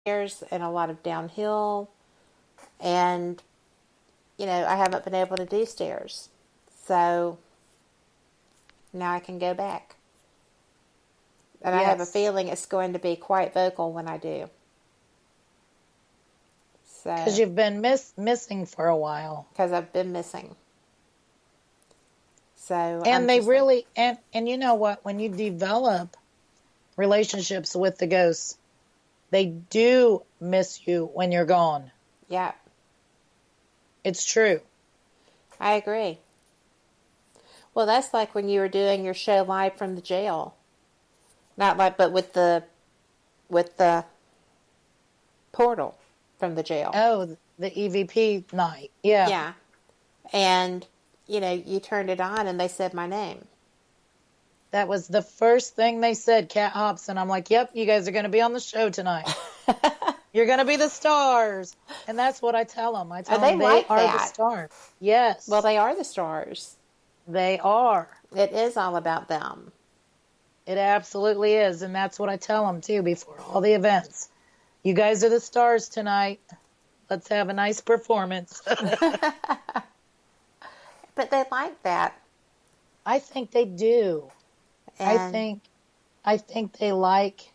stairs and a lot of downhill. And, I haven't been able to do stairs. So now I can go back. And I have a Yes. feeling it's going to be quite vocal when I do. Because So, you've been missing for a while. because I've been missing. So I'm And they just like, really, and you know what? When you develop relationships with the ghosts, they do miss you when you're gone. yeah, It's true. I agree. Well, that's like when you were doing your show live from the jail. Not like, but with the portal from the jail. Oh, the EVP night. Yeah. Yeah. And, you turned it on and they said my name. That was the first thing they said, Cat Hobson. I'm like, yep, you guys are going to be on the show tonight. You're going to be the stars. And that's what I tell them. I tell they them they like are the that. stars. Yes. Well, they are the stars. They are. It is all about them. It absolutely is. And that's what I tell them, too, before all the events. You guys are the stars tonight. Let's have a nice performance. But they like that. I think they do. And I think they like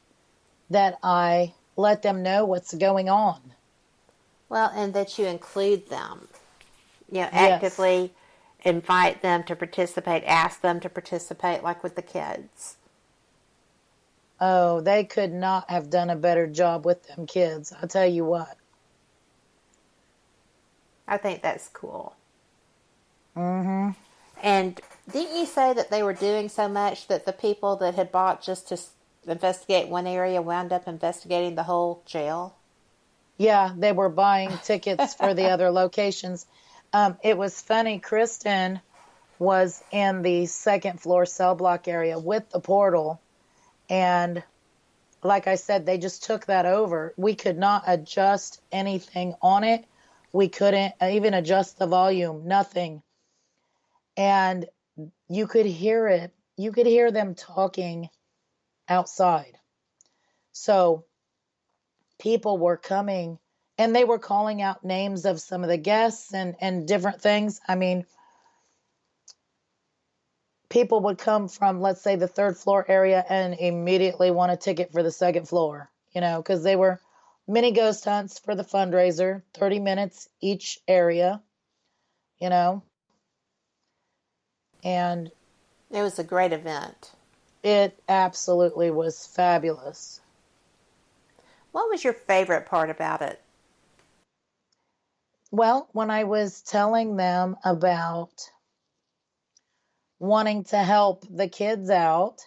that I let them know what's going on. well, and that you include them. Yes. Actively invite them to participate, ask them to participate, like with the kids. Oh, they could not have done a better job with them kids. I'll tell you what. I think that's cool. Mm-hmm. And didn't you say that they were doing so much that the people that had bought just to investigate one area wound up investigating the whole jail? Yeah, they were buying tickets for the other locations. It was funny. Kristen was in the second floor cell block area with the portal. And like I said, they just took that over. We could not adjust anything on it. We couldn't even adjust the volume, nothing. And you could hear it. You could hear them talking outside. So people were coming and they were calling out names of some of the guests and different things. I mean, people would come from, let's say, the third floor area and immediately want a ticket for the second floor, because they were mini ghost hunts for the fundraiser, 30 minutes each area, and It was a great event. it absolutely was fabulous. What was your favorite part about it? Well, when I was telling them about wanting to help the kids out,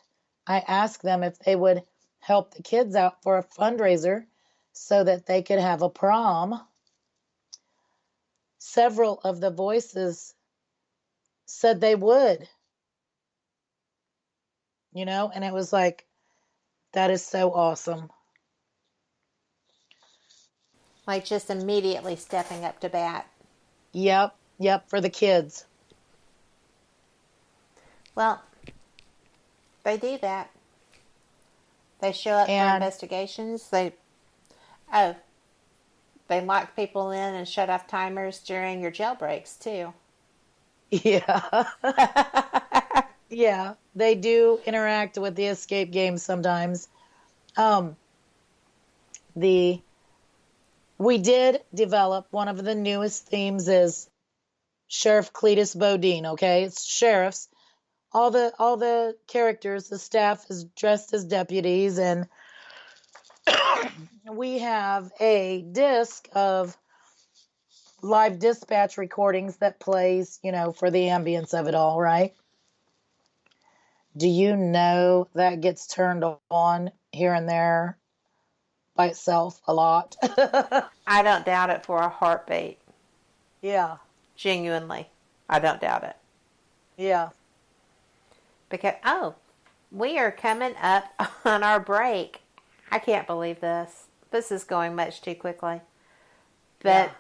I asked them if they would help the kids out for a fundraiser so that they could have a prom. Several of the voices said they would, and it was like, that is so awesome. Like just immediately stepping up to bat. Yep, for the kids. Well, they do that. They show up for investigations. They lock people in and shut off timers during your jailbreaks too. Yeah. Yeah, they do interact with the escape game sometimes. We did develop one of the newest themes is Sheriff Cletus Bodine, okay? It's sheriffs. All the characters, the staff is dressed as deputies, and we have a disc of live dispatch recordings that plays, for the ambience of it all, right? Do you know that gets turned on here and there by itself a lot? I don't doubt it for a heartbeat. Yeah. Genuinely. I don't doubt it. Yeah. Because, we are coming up on our break. I can't believe this. This is going much too quickly. But,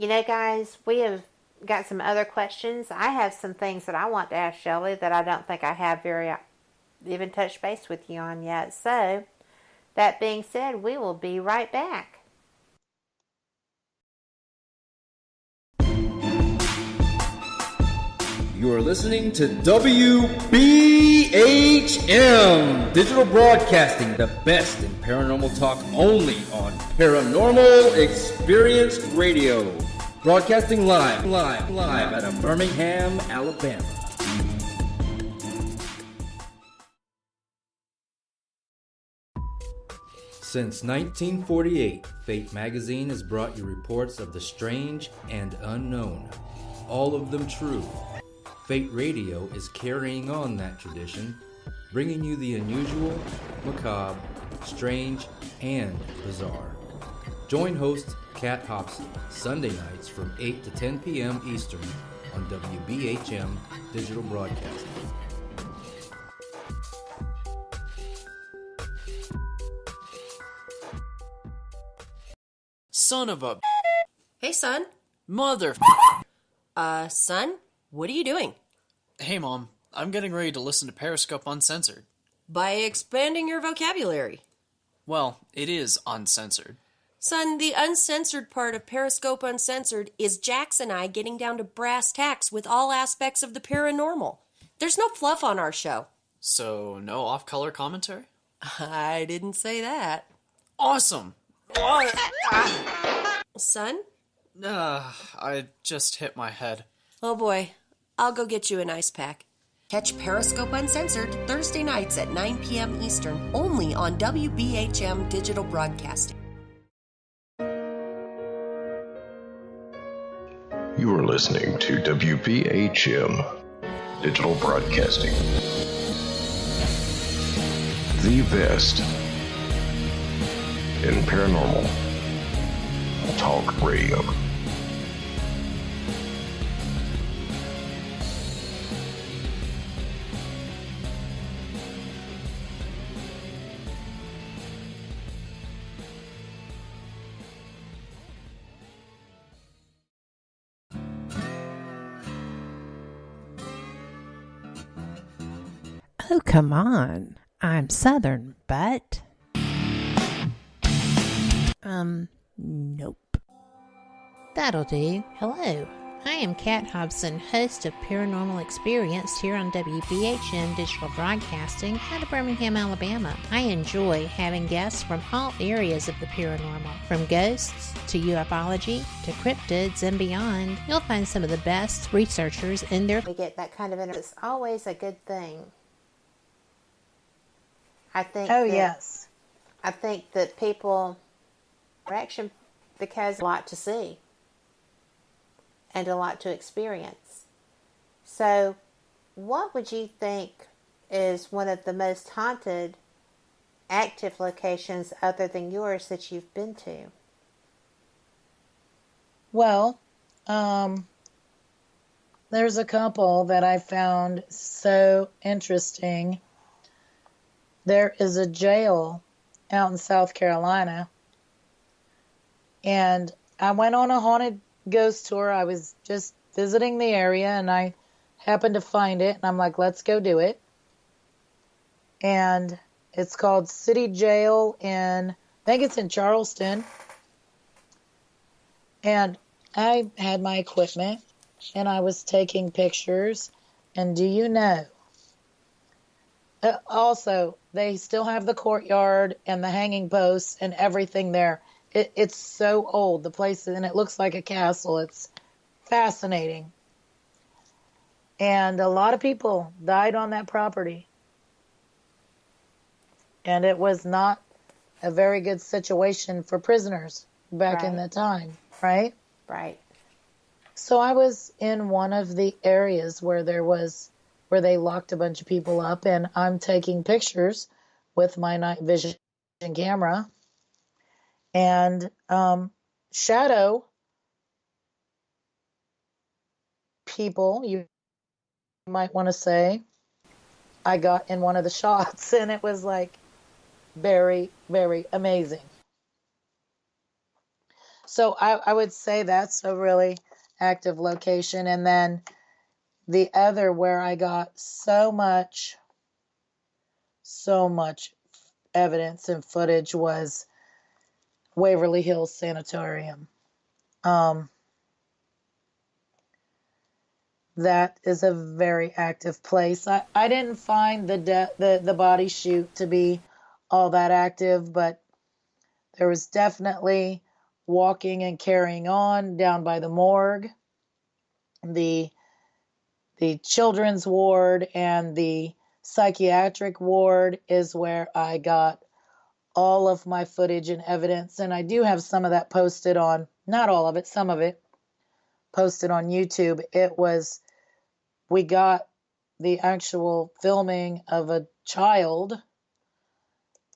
guys, we have got some other questions. I have some things that I want to ask Shelly that I don't think I have even touched base with you on yet. So, That being said, we will be right back. You are listening to WBHM Digital Broadcasting, the best in paranormal talk, only on Paranormal Experience Radio. Broadcasting live out of Birmingham, Alabama. Since 1948, Fate Magazine has brought you reports of the strange and unknown, all of them true. Fate Radio is carrying on that tradition, bringing you the unusual, macabre, strange, and bizarre. Join host Kat Hobson Sunday nights from 8 to 10 p.m. Eastern on WBHM Digital Broadcasting. Son of a... Hey, son. Mother... Son, what are you doing? Hey, Mom. I'm getting ready to listen to Periscope Uncensored. By expanding your vocabulary. Well, it is uncensored. Son, the uncensored part of Periscope Uncensored is Jax and I getting down to brass tacks with all aspects of the paranormal. There's no fluff on our show. So, no off-color commentary? I didn't say that. Awesome! Son? I just hit my head. Oh boy, I'll go get you an ice pack. Catch Periscope Uncensored Thursday nights at 9 p.m. Eastern, only on WBHM Digital Broadcasting. You are listening to WBHM Digital Broadcasting. The best in paranormal talk radio. Oh, come on. I'm Southern, but... nope. That'll do. Hello. I am Kat Hobson, host of Paranormal Experience here on WBHM Digital Broadcasting out of Birmingham, Alabama. I enjoy having guests from all areas of the paranormal, from ghosts to ufology to cryptids and beyond. You'll find some of the best researchers in there. We get that kind of interest. It's always a good thing. I think. Oh, yes. I think that people reaction because a lot to see and a lot to experience. So, what would you think is one of the most haunted, active locations other than yours that you've been to? Well, there's a couple that I found so interesting. There is a jail out in South Carolina, and I went on a haunted ghost tour. I was just visiting the area, and I happened to find it, and I'm like, let's go do it. And it's called City Jail I think it's in Charleston. And I had my equipment, and I was taking pictures, and do you know, also, they still have the courtyard and the hanging posts and everything there. It's so old, the place, and it looks like a castle. It's fascinating. And a lot of people died on that property. And it was not a very good situation for prisoners back in the time, right? Right. So I was in one of the areas where they locked a bunch of people up, and I'm taking pictures with my night vision camera. And shadow people, you might want to say, I got in one of the shots, and it was like very, very amazing. So I would say that's a really active location. And then the other where I got so much evidence and footage was Waverly Hills Sanatorium. That is a very active place. I didn't find the body chute to be all that active, but there was definitely walking and carrying on down by the morgue. The children's ward and the psychiatric ward is where I got all of my footage and evidence, and I do have some of that posted on, not all of it, some of it posted on YouTube. We got the actual filming of a child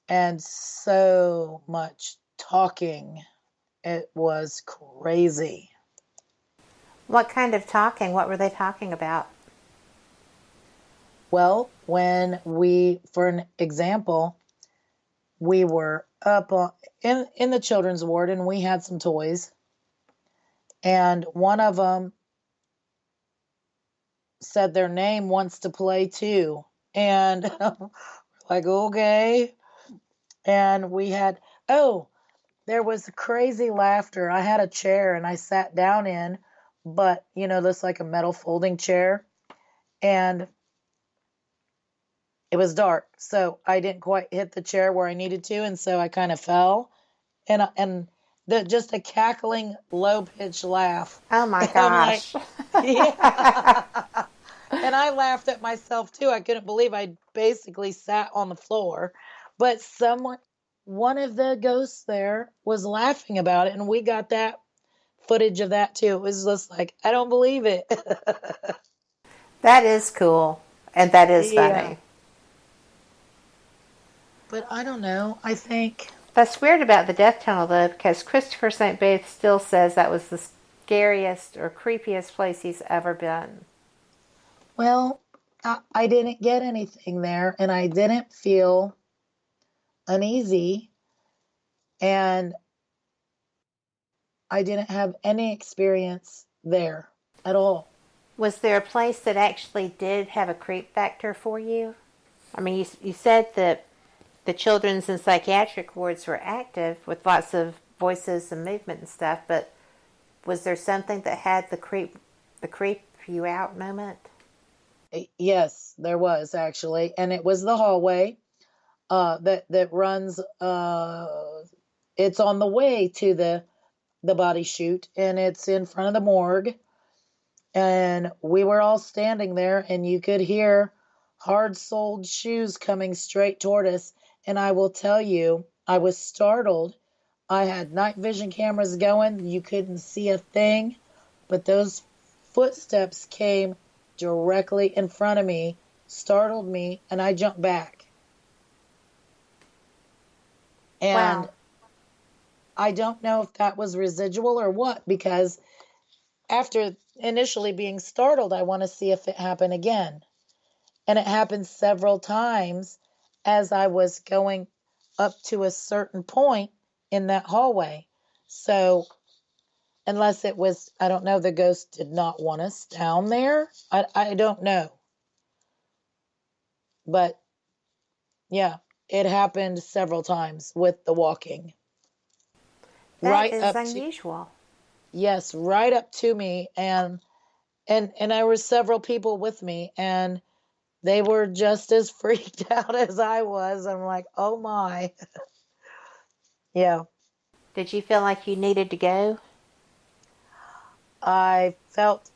and so much talking. It was crazy. What kind of talking? What were they talking about? Well, when for an example, we were up in the children's ward and we had some toys. And one of them said their name wants to play too. And we're like, okay. And there was crazy laughter. I had a chair and I sat down in, but this like a metal folding chair. And it was dark, so I didn't quite hit the chair where I needed to, and so I kind of fell. And just a cackling, low-pitched laugh. Oh my And I'm like, gosh. yeah. And I laughed at myself too. I couldn't believe I basically sat on the floor. But one of the ghosts there was laughing about it, and we got that footage of that too. It was just like, I don't believe it. That is cool. And that is Yeah. funny. But I don't know. I think That's weird about the death tunnel, though, because Christopher St. Booth still says that was the scariest or creepiest place he's ever been. Well, I didn't get anything there, and I didn't feel uneasy, and I didn't have any experience there at all. Was there a place that actually did have a creep factor for you? I mean, you said that the children's and psychiatric wards were active with lots of voices and movement and stuff, but was there something that had the creep you out moment? Yes, there was actually, and it was the hallway that runs. It's on the way to the body chute, and it's in front of the morgue. And we were all standing there, and you could hear hard-soled shoes coming straight toward us. And I will tell you, I was startled. I had night vision cameras going. You couldn't see a thing, but those footsteps came directly in front of me, startled me, and I jumped back. And Wow. I don't know if that was residual or what, because after initially being startled, I want to see if it happened again. And it happened several times as I was going up to a certain point in that hallway. So unless it was, I don't know, the ghost did not want us down there. I don't know. But yeah, it happened several times with the walking. That is unusual. Yes, right up to me, and there were several people with me, and they were just as freaked out as I was. I'm like, oh my. Yeah. Did you feel like you needed to go? I felt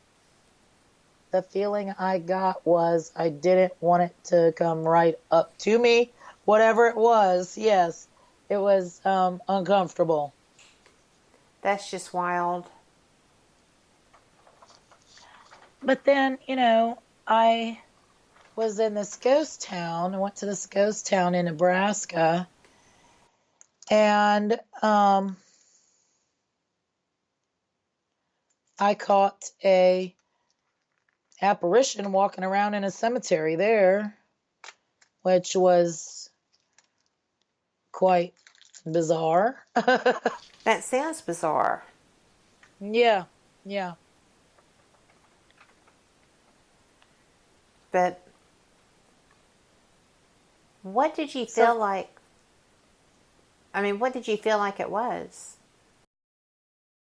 the feeling I got was I didn't want it to come right up to me, whatever it was. Yes, it was uncomfortable. That's just wild. But then, I was in this ghost town. I went to this ghost town in Nebraska, and I caught a apparition walking around in a cemetery there, which was quite bizarre. That sounds bizarre. Yeah. But what did you feel like I mean, what did you feel like it was?